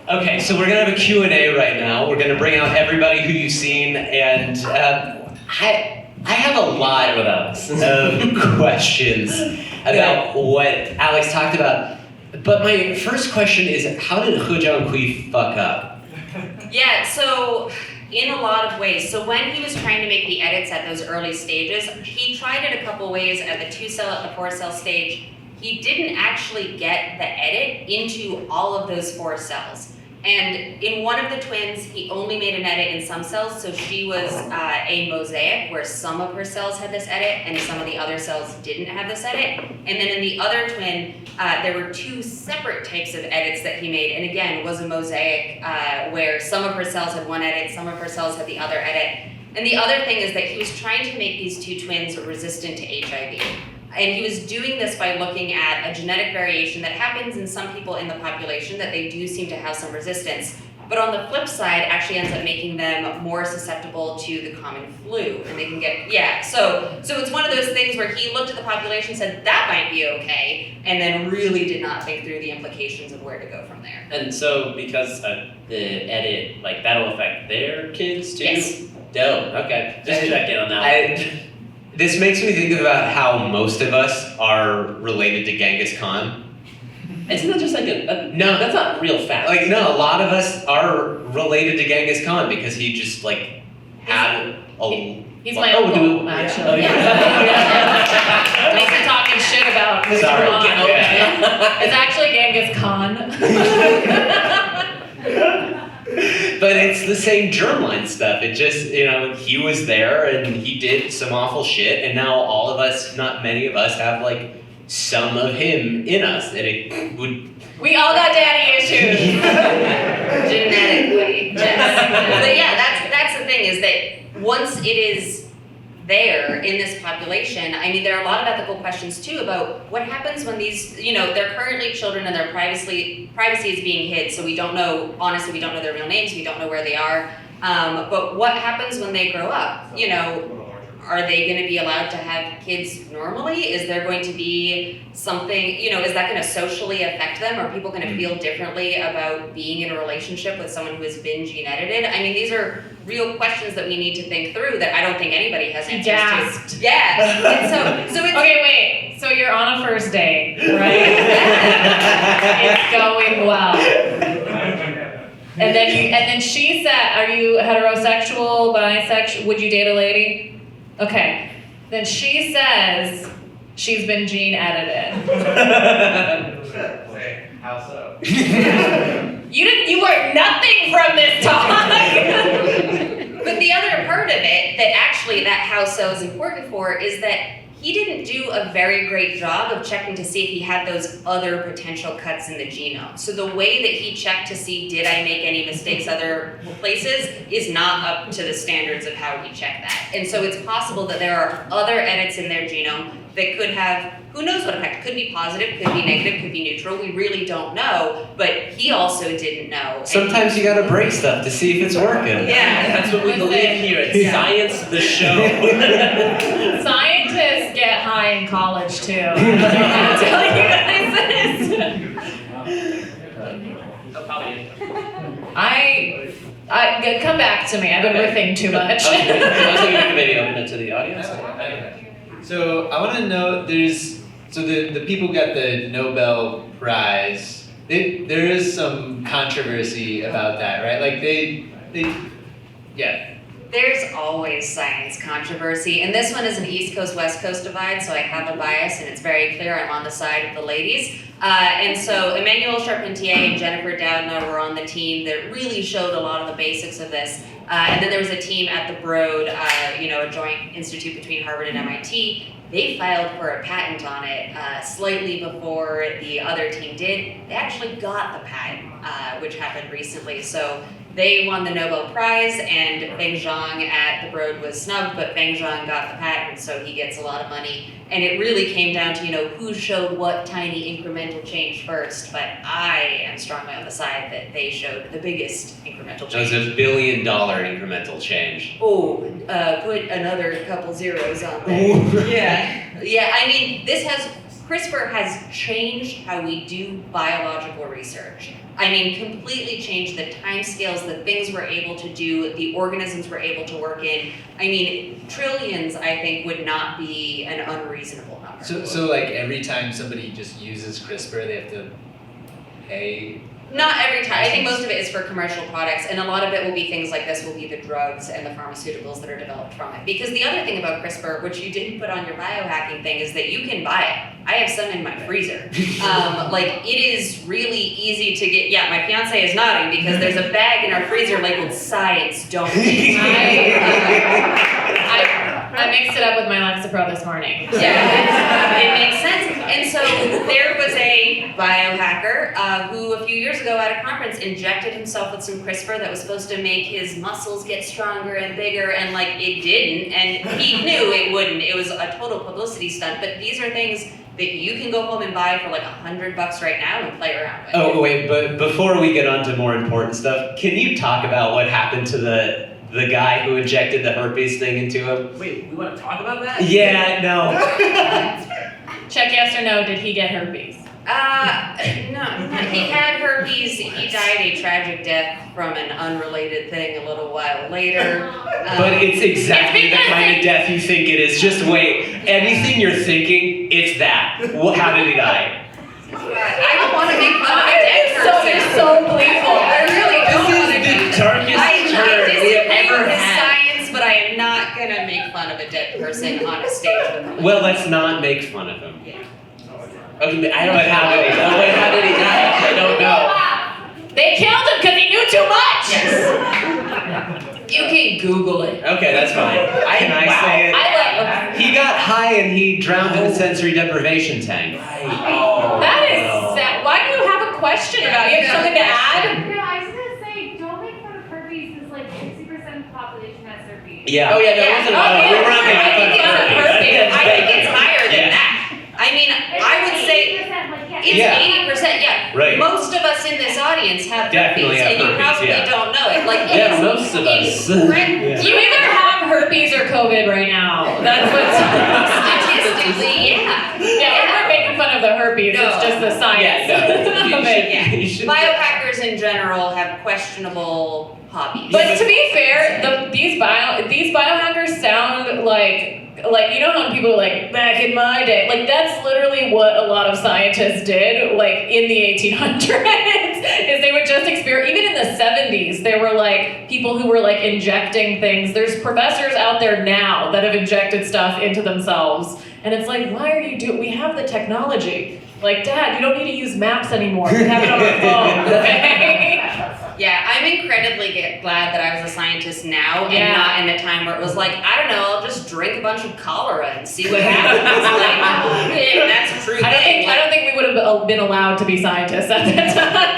Okay, so we're gonna have a Q&A right now. We're gonna bring out everybody who you've seen, and I have a lot of questions about what Alex talked about. But my first question is, how did He Jiankui fuck up? Yeah, so in a lot of ways. So when he was trying to make the edits at those early stages, he tried it a couple ways at the 2-cell, at the 4-cell stage. He didn't actually get the edit into all of those 4 cells. And in one of the twins, he only made an edit in some cells, so she was a mosaic where some of her cells had this edit and some of the other cells didn't have this edit. And then in the other twin, there were 2 separate types of edits that he made, and again, was a mosaic where some of her cells had one edit, some of her cells had the other edit. And the other thing is that he was trying to make these 2 twins resistant to HIV. And he was doing this by looking at a genetic variation that happens in some people in the population that they do seem to have some resistance. But on the flip side, actually ends up making them more susceptible to the common flu. And they can get, so it's one of those things where he looked at the population and said, that might be okay, and then really did not think through the implications of where to go from there. And so because the edit, like that'll affect their kids too? Yes. Dope, okay. Just check in on that. This makes me think about how most of us are related to Genghis Khan. Isn't that just like no, that's not real fact. Like, no, a lot of us are related to Genghis Khan because he just like had a... He's my uncle, actually. Oh, yeah. Mason talking shit about Mr. Khan. Yeah. It's actually Genghis Khan. But it's the same germline stuff. It just, he was there and he did some awful shit, and now all of us, not many of us, have like some of him in us, and it would... We all got daddy issues. Genetically. But yeah, that's the thing, is that once it is there in this population, I mean, there are a lot of ethical questions too about what happens when these, they're currently children and their privacy is being hid, so we don't know, honestly, we don't know their real names, we don't know where they are, but what happens when they grow up? Are they going to be allowed to have kids normally? Is there going to be something, is that going to socially affect them? Are people going to feel differently about being in a relationship with someone who has been gene edited? I mean, these are real questions that we need to think through that I don't think anybody has answers to. Yeah. And so it's... Okay, wait. So you're on a first date, right? It's going well. And then she said, are you heterosexual, bisexual? Would you date a lady? Okay, then she says she's been gene edited. How so? You learned nothing from this talk. But the other part of it that actually that how so is important for is that he didn't do a very great job of checking to see if he had those other potential cuts in the genome. So the way that he checked to see, did I make any mistakes other places, is not up to the standards of how he checked that. And so it's possible that there are other edits in their genome that could have, who knows what effect, could be positive, could be negative, could be neutral, we really don't know, but he also didn't know. Sometimes you gotta break stuff to see if it's working. Yeah. That's what we believe here at Science the Show. Scientists get high in college too. I'm telling you guys this. I come back to me. I've been riffing too much. I was thinking you could maybe open it to the audience. So I want to know, the people got the Nobel Prize. There is some controversy about that, right? Like yeah. There's always science controversy, and this one is an East Coast, West Coast divide, so I have a bias, and it's very clear I'm on the side of the ladies. And so Emmanuel Charpentier and Jennifer Doudna were on the team that really showed a lot of the basics of this. And then there was a team at the Broad, a joint institute between Harvard and MIT. They filed for a patent on it slightly before the other team did. They actually got the patent, which happened recently. So they won the Nobel Prize, and Feng Zhang at the Broad was snubbed, but Feng Zhang got the patent, so he gets a lot of money. And it really came down to, who showed what tiny incremental change first, but I am strongly on the side that they showed the biggest incremental change. It was $1 billion incremental change. Oh, put another couple zeros on there. Yeah, I mean, this has CRISPR has changed how we do biological research. I mean, completely changed the timescales, the things we're able to do, the organisms we're able to work in. I mean, trillions, I think, would not be an unreasonable number. So like every time somebody just uses CRISPR, they have to pay? Not every time. I think most of it is for commercial products, and a lot of it will be things like this will be the drugs and the pharmaceuticals that are developed from it. Because the other thing about CRISPR, which you didn't put on your biohacking thing, is that you can buy it. I have some in my freezer. Like, it is really easy to get. Yeah, my fiance is nodding because there's a bag in our freezer labeled "Science, don't mix." I mixed it up with my Lexapro this morning. Yeah, it makes sense. And so there was a biohacker who a few years ago at a conference injected himself with some CRISPR that was supposed to make his muscles get stronger and bigger, and like it didn't, and he knew it wouldn't. It was a total publicity stunt. But these are things that you can go home and buy for like $100 right now and play around with. Oh wait, but before we get on to more important stuff, can you talk about what happened to the guy who injected the herpes thing into him? Wait, we want to talk about that? Yeah, no. Check yes or no, did he get herpes? No, he had herpes. He died a tragic death from an unrelated thing a little while later. But it's exactly the because kind of death you think it is. Just wait. Anything you're thinking, it's that. How did he die? I don't want to make fun of a dead So person. you're so gleeful. I really don't want to. darkest I disagree with his had. science, but I am not gonna make fun of a dead person on a stage with him. Well, let's not make fun of him. Yeah. Okay, I don't know how did he die. Wait, how did he die? I don't know. They killed him because he knew too much! Yes. You can Google it. Okay, that's fine. Can I say it? He got high and he drowned in a sensory deprivation tank. That is sad. Why do you have a question about it? You have something to add? No, I was gonna say, don't make fun of herpes because like 60% of the population has herpes. Yeah. Oh yeah, no, Yeah. it wasn't Oh, about yeah. we were not making I fun think of it's herpes. herpes. I think it's higher than Yeah. that. I mean, I would say 80%, like, yeah. it's Yeah. 80%, yeah. Right. Most of us in this audience have Definitely herpes, have and you herpes, probably yeah. don't know it. Like, Yeah, it's most of us. incredible. You either have herpes or COVID right now. That's what's Statistically, yeah. Yeah, we weren't making fun of the herpes, No. it's just the science Yeah, no. of it. Yeah. You should- Biohackers in general have questionable hobbies. But to be fair, these biohackers sound like you know how people are like back in my day, like that's literally what a lot of scientists did, like in the 1800s, is they would just experiment. Even in the 70s, there were like people who were like injecting things. There's professors out there now that have injected stuff into themselves, and it's like, why are you doing? We have the technology. Like, Dad, you don't need to use maps anymore. We have it on our phone. Okay. Yeah, I'm incredibly glad that I was a scientist now Yeah. and not in the time where it was like, I don't know, I'll just drink a bunch of cholera and see what happens. Like, yeah, that's a true thing. I don't think we would have been allowed to be scientists at that time.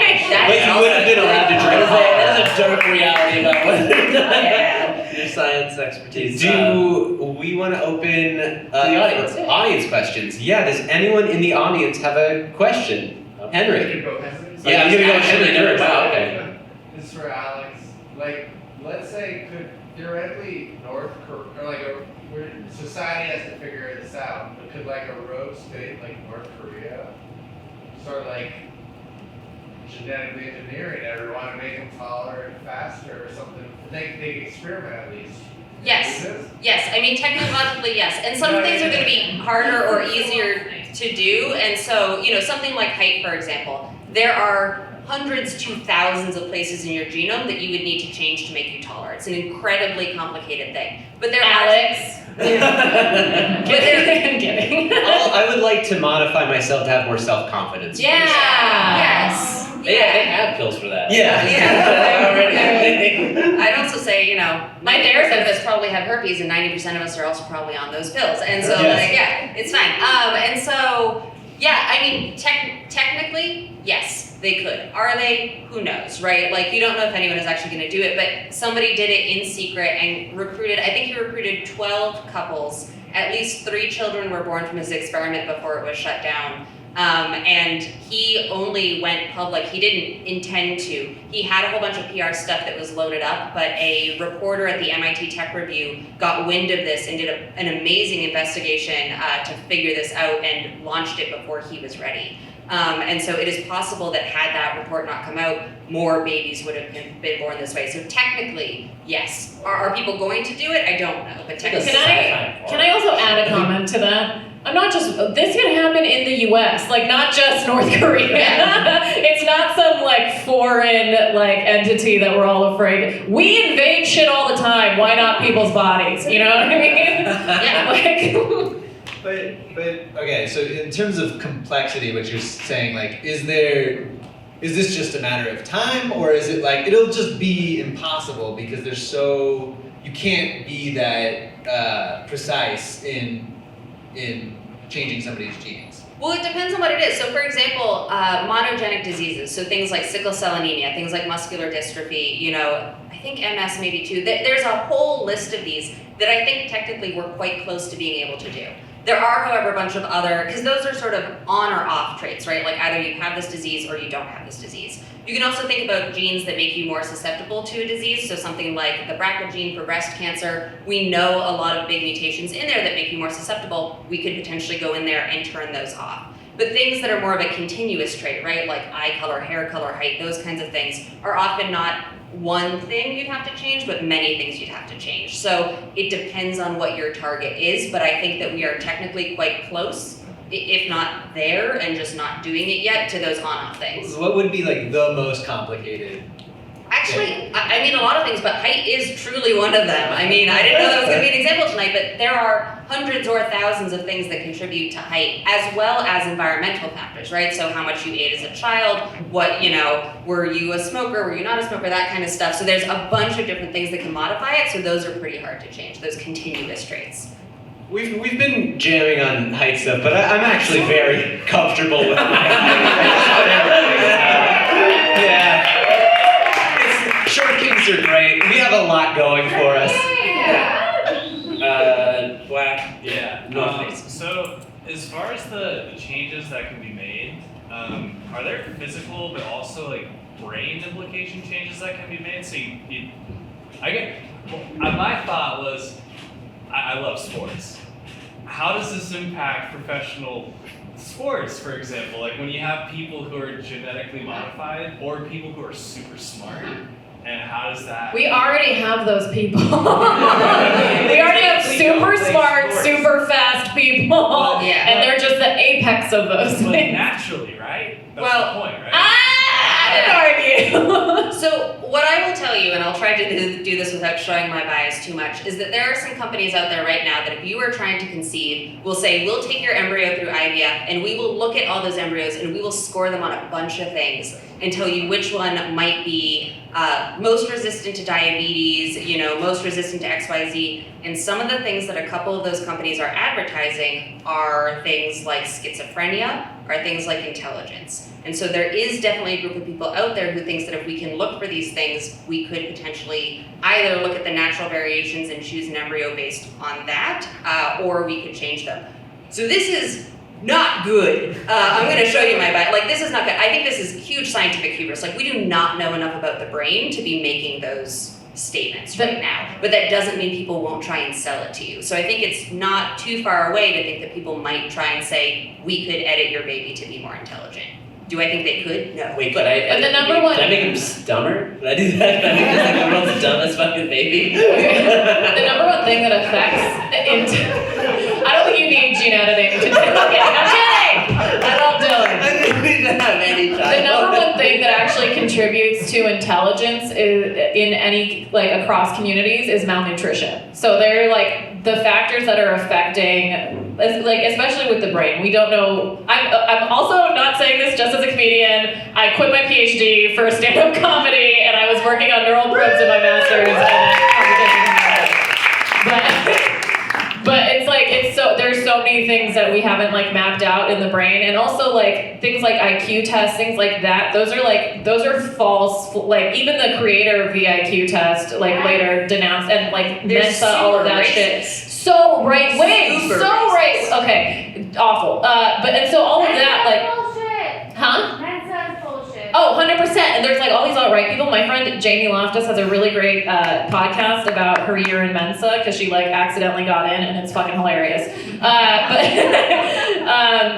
Wait, you would have been allowed to drink. There's a dark reality about whether or not Yeah. your science expertise. Do we want to open the audience, for yeah. audience questions? Yeah, does anyone in the audience have a question? Henry. Yeah, I'm gonna go with Henry first. Wow, okay. This is for Alex. Like, let's say, could theoretically North Korea, or like society has to figure this out, but could like a rogue state like North Korea start like genetically engineering everyone and make them taller and faster or something? They experiment at least. Yes. Do this? Yes, I mean technologically yes, and some things are going to be harder or easier to do, and so something like height, for example, there are hundreds to thousands of places in your genome that you would need to change to make you taller. It's an incredibly complicated thing, but there Alex. But there, Kidding. I would like to modify myself to have more self-confidence. Yeah. Yes. They have pills for that. Yeah. Yeah. I'd also say, My 90% therapist- of us probably have herpes, and 90% of us are also probably on those pills. And so, Yes. it's fine. And so, I mean, technically, yes, they could. Are they? Who knows, right? Like, you don't know if anyone is actually going to do it, but somebody did it in secret and recruited, I think he recruited 12 couples. At least 3 children were born from his experiment before it was shut down. And he only went public, he didn't intend to. He had a whole bunch of PR stuff that was loaded up, but a reporter at the MIT Tech Review got wind of this and did an amazing investigation to figure this out and launched it before he was ready. And so it is possible that had that report not come out, more babies would have been born this way. So technically, yes. Are people going to do it? I don't know, but technically. Can I also add a comment to that? I'm not just, this can happen in the US, like not just North Korea. It's not some like foreign like entity that we're all afraid. We invade shit all the time. Why not people's bodies? You know what I mean? Yeah. But okay, so in terms of complexity, what you're saying, like, is this just a matter of time, or is it like it'll just be impossible because you can't be that precise in changing somebody's genes? Well, it depends on what it is. So for example, monogenic diseases, so things like sickle cell anemia, things like muscular dystrophy, I think MS maybe too. There's a whole list of these that I think technically we're quite close to being able to do. There are, however, a bunch of other, because those are sort of on or off traits, right? Like either you have this disease or you don't have this disease. You can also think about genes that make you more susceptible to a disease. So something like the BRCA gene for breast cancer, we know a lot of big mutations in there that make you more susceptible. We could potentially go in there and turn those off. But things that are more of a continuous trait, right? Like eye color, hair color, height, those kinds of things are often not one thing you'd have to change, but many things you'd have to change. So it depends on what your target is, but I think that we are technically quite close, if not there, and just not doing it yet to those on-off things. What would be like the most complicated? Actually, I mean a lot of things, but height is truly one of them. I mean, I didn't know that was going to be an example tonight, but there are hundreds or thousands of things that contribute to height, as well as environmental factors, right? So how much you ate as a child, what, were you a smoker, were you not a smoker, that kind of stuff. So there's a bunch of different things that can modify it, so those are pretty hard to change, those continuous traits. We've been jamming on height stuff, but I'm actually very comfortable with my height. Yeah. Short kings are great. We have a lot going for us. Black. Yeah. North face. So as far as the changes that can be made, are there physical but also like brain implication changes that can be made? So my thought was, I love sports. How does this impact professional sports, for example? Like when you have people who are genetically modified or people who are super smart, and how does that... We already have those people. We already have super smart, super fast people, and they're just the apex of those But things. naturally, right? That's the point, right? I would argue. So what I will tell you, and I'll try to do this without showing my bias too much, is that there are some companies out there right now that if you are trying to conceive, will say, we'll take your embryo through IVF and we will look at all those embryos and we will score them on a bunch of things and tell you which one might be most resistant to diabetes, most resistant to XYZ. And some of the things that a couple of those companies are advertising are things like schizophrenia, are things like intelligence. And so there is definitely a group of people out there who thinks that if we can look for these things, we could potentially either look at the natural variations and choose an embryo based on that, or we could change them. So this is not good. I'm going to show you my bio. This is not good. I think this is huge scientific hubris. We do not know enough about the brain to be making those statements right now. But that doesn't mean people won't try and sell it to you. So I think it's not too far away to think that people might try and say, we could edit your baby to be more intelligent. Do I think they could? No. Wait, But the number one- Can I make him dumber? Can I do that? Can I make just the world's dumbest fucking baby? The number one thing that affects I don't think you need gene editing to do it. I'm kidding! I love Dylan. I didn't need to have any child. The number one thing that actually contributes to intelligence is in any across communities is malnutrition. So they're the factors that are affecting, especially with the brain. We don't know. I'm also not saying this just as a comedian. I quit my PhD for stand-up comedy, and I was working on neural probes in my master's But there's so many things that we haven't mapped out in the brain, and also things like IQ tests, things like that. Those are false. Even the creator of the IQ test later denounced and Mensa, all of that shit. so right wing, Super so racist. right. Okay, awful. But and so all of that, like, Bullshit. huh? Mensa is bullshit. Oh, 100%. And there's like all these alt-right people. My friend Jamie Loftus has a really great podcast about her year in Mensa because she like accidentally got in and it's fucking hilarious.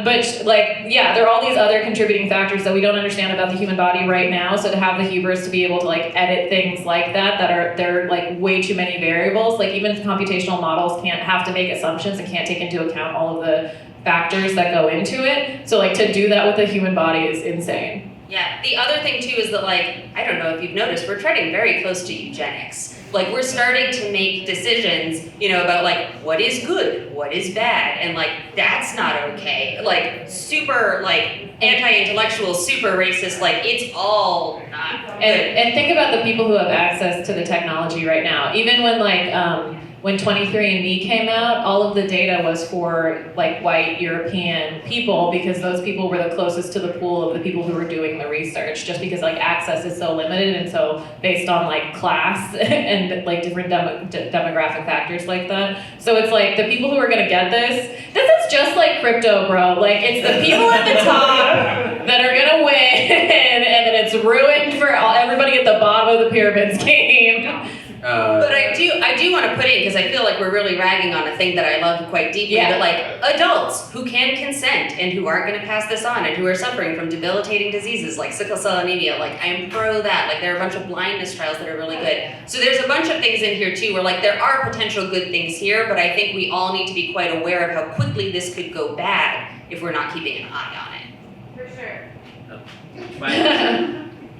But like, yeah, there are all these other contributing factors that we don't understand about the human body right now. So to have the hubris to be able to like edit things like that there are like way too many variables. Like even computational models can't have to make assumptions and can't take into account all of the factors that go into it. So like to do that with the human body is insane. Yeah, the other thing too is that like, I don't know if you've noticed, we're treading very close to eugenics. Like we're starting to make decisions, you know, about like what is good, what is bad, and like that's not okay. Like super like anti-intellectual, super racist, like it's all not good. And think about the people who have access to the technology right now. Even when like when 23andMe came out, all of the data was for like white European people because those people were the closest to the pool of the people who were doing the research, just because like access is so limited and so based on like class and like different demographic factors like that. So it's like the people who are gonna get this is just like crypto, bro. Like it's the people at the top that are gonna win and then it's ruined for everybody at the bottom of the pyramid scheme. But I do want to put in, because I feel like we're really ragging on a thing that I love quite deeply, Yeah. that like adults who can consent and who aren't going to pass this on and who are suffering from debilitating diseases like sickle cell anemia, like I'm pro that. Like there are a bunch of blindness trials that are really good. So there's a bunch of things in here too where like there are potential good things here, but I think we all need to be quite aware of how quickly this could go bad if we're not keeping an eye on it. For sure.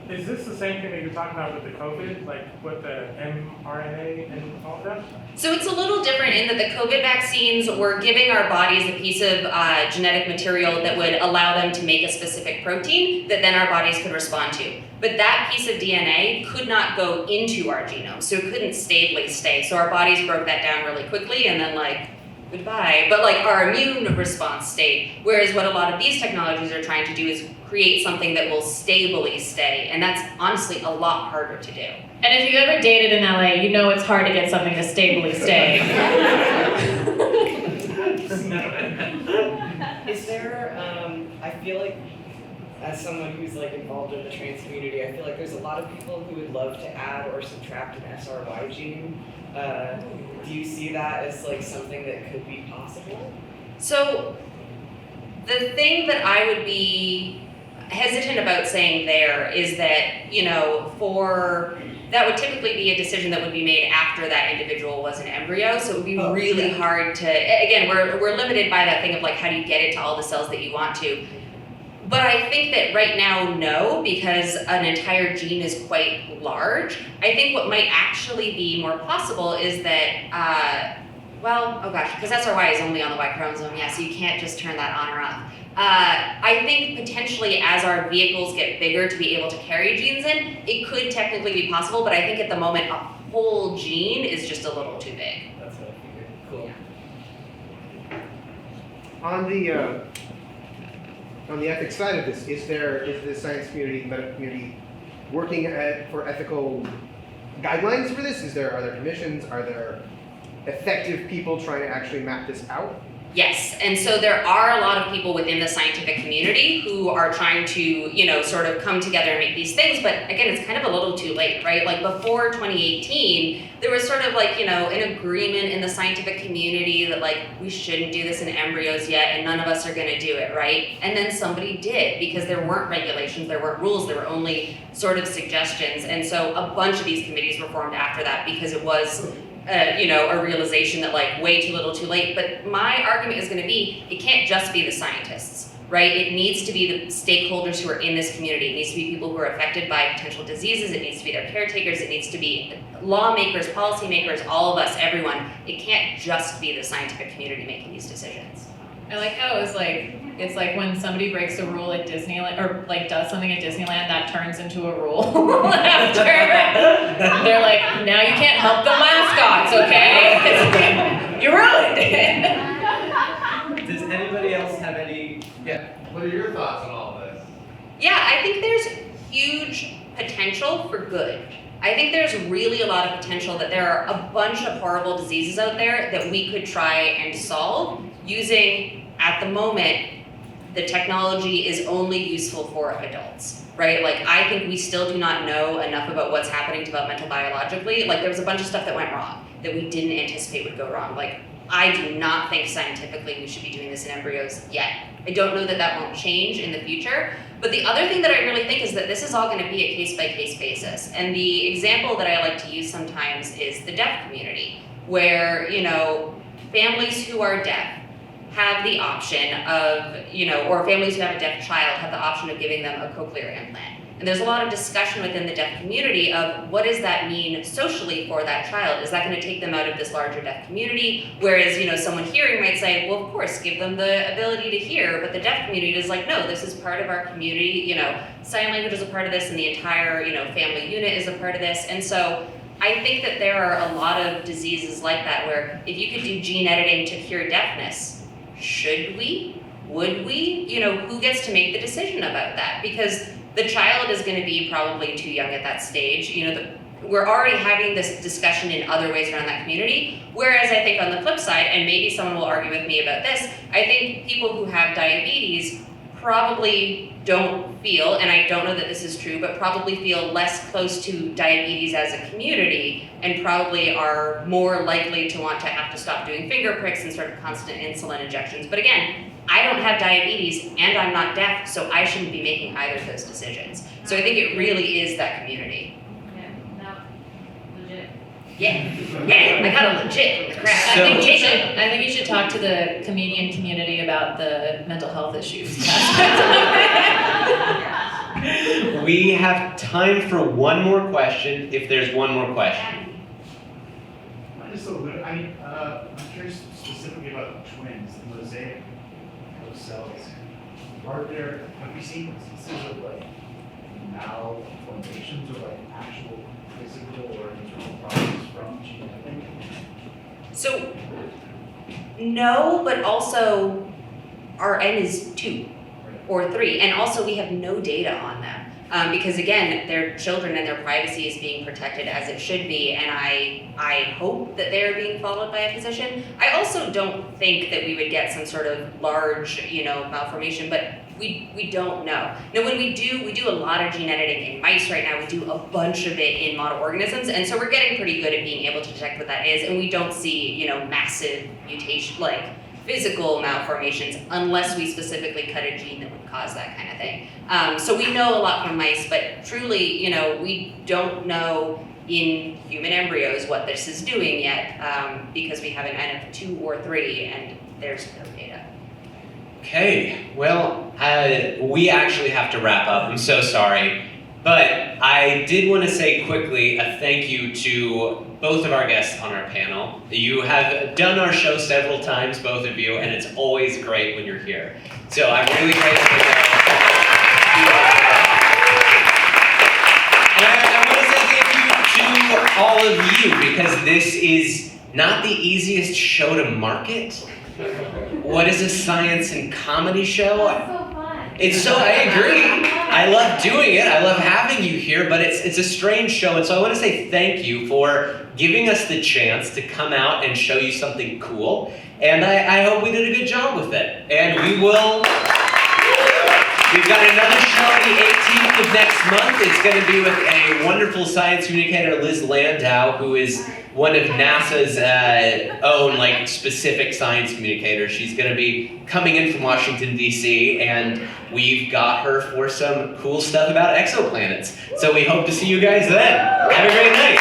Is this the same thing that you're talking about with the COVID, like with the mRNA and all that? So it's a little different in that the COVID vaccines were giving our bodies a piece of genetic material that would allow them to make a specific protein that then our bodies could respond to. But that piece of DNA could not go into our genome, so it couldn't stably stay. So our bodies broke that down really quickly and then like, goodbye. But like our immune response stayed. Whereas what a lot of these technologies are trying to do is create something that will stably stay. And that's honestly a lot harder to do. And if you've ever dated in LA, you know it's hard to get something to stably stay. Is there, I feel like, as someone who's like involved in the trans community, I feel like there's a lot of people who would love to add or subtract an SRY gene. Do you see that as like something that could be possible? So the thing that I would be hesitant about saying there is that, you know, that would typically be a decision that would be made after that individual was an embryo. So it would be really hard to, again, we're limited by that thing of like, how do you get it to all the cells that you want to? But I think that right now, no, because an entire gene is quite large. I think what might actually be more possible is that, because SRY is only on the Y chromosome, yeah, so you can't just turn that on or off. I think potentially as our vehicles get bigger to be able to carry genes in, it could technically be possible, but I think at the moment a whole gene is just a little too big. That's what I figured. Cool. On the ethics side of this, is the science community, medical community, working for ethical guidelines for this? Are there commissions? Are there effective people trying to actually map this out? Yes, and so there are a lot of people within the scientific community who are trying to, you know, sort of come together and make these things, but again, it's kind of a little too late, right? Like before 2018, there was sort of like, you know, an agreement in the scientific community that like, we shouldn't do this in embryos yet and none of us are gonna do it, right? And then somebody did because there weren't regulations, there weren't rules, there were only sort of suggestions. And so a bunch of these committees were formed after that because it was a realization that like way too little too late. But my argument is going to be, it can't just be the scientists, right? It needs to be the stakeholders who are in this community. It needs to be people who are affected by potential diseases. It needs to be their caretakers. It needs to be lawmakers, policymakers, all of us, everyone. It can't just be the scientific community making these decisions. I like how it's like when somebody breaks a rule at Disneyland or like does something at Disneyland that turns into a rule after. They're like, now you can't help the mascots, okay? You ruined it. Does anybody else have any? Yeah. What are your thoughts on all this? Yeah, I think there's huge potential for good. I think there's really a lot of potential that there are a bunch of horrible diseases out there that we could try and solve using, at the moment, the technology is only useful for adults, right? Like, I think we still do not know enough about what's happening developmental biologically. Like, there was a bunch of stuff that went wrong that we didn't anticipate would go wrong. Like, I do not think scientifically we should be doing this in embryos yet. I don't know that that won't change in the future. But the other thing that I really think is that this is all going to be a case-by-case basis. And the example that I like to use sometimes is the deaf community, where, you know, families who are deaf have the option of, you know, or families who have a deaf child have the option of giving them a cochlear implant. And there's a lot of discussion within the deaf community of what does that mean socially for that child? Is that going to take them out of this larger deaf community? Whereas, you know, someone hearing might say, well, of course, give them the ability to hear, but the deaf community is like, no, this is part of our community. You know, sign language is a part of this, and the entire, you know, family unit is a part of this. And so I think that there are a lot of diseases like that where if you could do gene editing to cure deafness, should we? Would we? You know, who gets to make the decision about that? Because the child is going to be probably too young at that stage. You know, we're already having this discussion in other ways around that community. Whereas I think on the flip side, and maybe someone will argue with me about this, I think people who have diabetes probably don't feel, and I don't know that this is true, but probably feel less close to diabetes as a community and probably are more likely to want to have to stop doing finger pricks and sort of constant insulin injections. But again, I don't have diabetes and I'm not deaf, so I shouldn't be making either of those decisions. So I think it really is that community. Yeah, no, legit. Yeah, I got a legit crap. I think you should talk to the comedian community about the mental health issues. We have time for one more question, if there's one more question. Just a little, I'm curious specifically about twins, the mosaic of cells. Have we seen instances of like malformations or like actual physical or internal problems from gene editing? So, no, but also our N is 2 or 3, and also we have no data on them. Because again, they're children and their privacy is being protected as it should be, and I hope that they're being followed by a physician. I also don't think that we would get some sort of large, you know, malformation, but we don't know. Now, when we do a lot of gene editing in mice right now. We do a bunch of it in model organisms, and so we're getting pretty good at being able to detect what that is, and we don't see, you know, massive mutation, like physical malformations, unless we specifically cut a gene that would cause that kind of thing. So we know a lot from mice, but truly, you know, we don't know in human embryos what this is doing yet, because we have an N of 2 or 3, and there's no data. Okay, well, we actually have to wrap up. I'm so sorry. But I did want to say quickly a thank you to both of our guests on our panel. You have done our show several times, both of you, and it's always great when you're here. So I'm really grateful. And I want to say thank you to all of you, because this is not the easiest show to market. What is a science and comedy show? That's so fun. It's so, I agree. I love doing it. I love having you here, but it's a strange show. And so I want to say thank you for giving us the chance to come out and show you something cool. And I hope we did a good job with it. And we've got another show the 18th of next month. It's going to be with a wonderful science communicator, Liz Landau, who is one of NASA's own like specific science communicators. She's going to be coming in from Washington, D.C., and we've got her for some cool stuff about exoplanets. So we hope to see you guys then. Have a great night.